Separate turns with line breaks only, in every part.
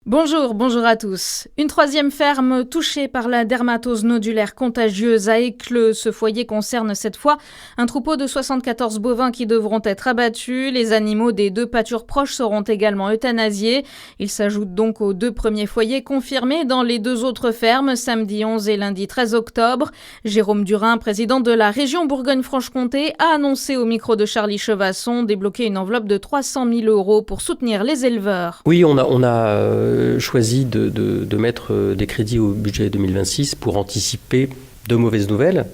Bonjour à tous. Une troisième ferme touchée par la dermatose nodulaire contagieuse à Écleux. Ce foyer concerne cette fois un troupeau de 74 bovins qui devront être abattus. Les animaux des deux pâtures proches seront également euthanasiés. Ils s'ajoutent donc aux deux premiers foyers confirmés dans les deux autres fermes, samedi 11 et lundi 13 octobre. Jérôme Durin, président de la région Bourgogne-Franche-Comté, a annoncé au micro de Charlie Chevasson débloquer une enveloppe de 300 000 € pour soutenir les éleveurs.
Oui, on a choisi de mettre des crédits au budget 2026 pour anticiper de mauvaises nouvelles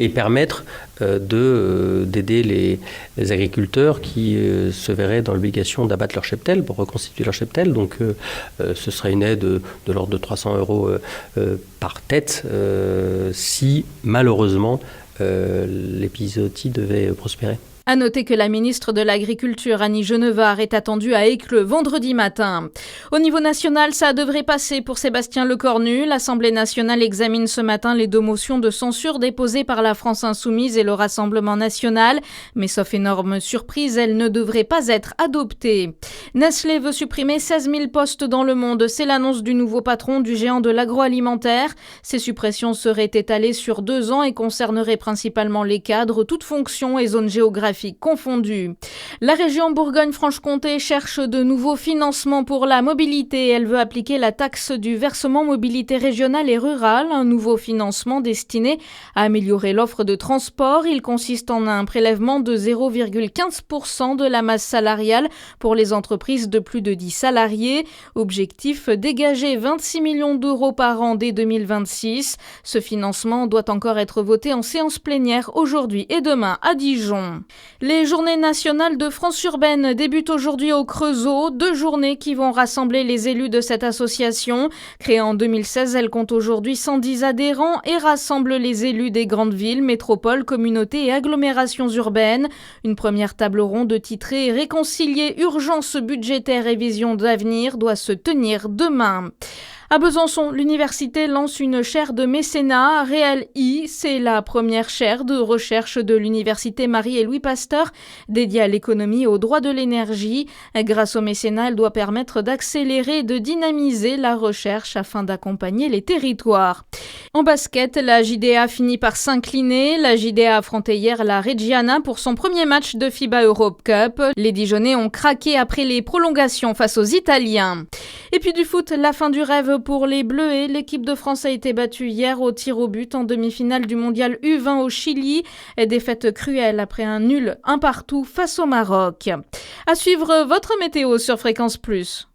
et permettre d'aider les agriculteurs qui se verraient dans l'obligation d'abattre leur cheptel pour reconstituer leur cheptel. Donc ce sera une aide de l'ordre de 300 € par tête si malheureusement l'épizootie devait prospérer.
À noter que la ministre de l'Agriculture, Annie Genevard, est attendue à Écleux vendredi matin. Au niveau national, ça devrait passer pour Sébastien Lecornu. L'Assemblée nationale examine ce matin les deux motions de censure déposées par la France Insoumise et le Rassemblement national. Mais sauf énorme surprise, elles ne devraient pas être adoptées. Nestlé veut supprimer 16 000 postes dans le monde. C'est l'annonce du nouveau patron du géant de l'agroalimentaire. Ces suppressions seraient étalées sur 2 ans et concerneraient principalement les cadres, toutes fonctions et zones géographiques confondues. La région Bourgogne-Franche-Comté cherche de nouveaux financements pour la mobilité. Elle veut appliquer la taxe du versement mobilité régionale et rurale, un nouveau financement destiné à améliorer l'offre de transport. Il consiste en un prélèvement de 0,15% de la masse salariale pour les entreprises de plus de 10 salariés. Objectif, dégager 26 millions d'euros par an dès 2026. Ce financement doit encore être voté en séance plénière aujourd'hui et demain à Dijon. Les journées nationales de France urbaine débutent aujourd'hui au Creusot. 2 journées qui vont rassembler les élus de cette association. Créée en 2016, elle compte aujourd'hui 110 adhérents et rassemble les élus des grandes villes, métropoles, communautés et agglomérations urbaines. Une première table ronde titrée « Réconcilier urgence budgétaire et vision d'avenir » doit se tenir demain. À Besançon, l'université lance une chaire de mécénat. Réel-I, c'est la première chaire de recherche de l'université Marie et Louis Pasteur dédiée à l'économie et au droit de l'énergie. Grâce au mécénat, elle doit permettre d'accélérer et de dynamiser la recherche afin d'accompagner les territoires. En basket, la JDA finit par s'incliner. La JDA a affronté hier la Reggiana pour son premier match de FIBA Europe Cup. Les Dijonnais ont craqué après les prolongations face aux Italiens. Et puis du foot, la fin du rêve pour les Bleuets. L'équipe de France a été battue hier au tir au but en demi-finale du mondial U20 au Chili. Défaite cruelle après un nul 1-1 face au Maroc. À suivre votre météo sur Fréquence Plus.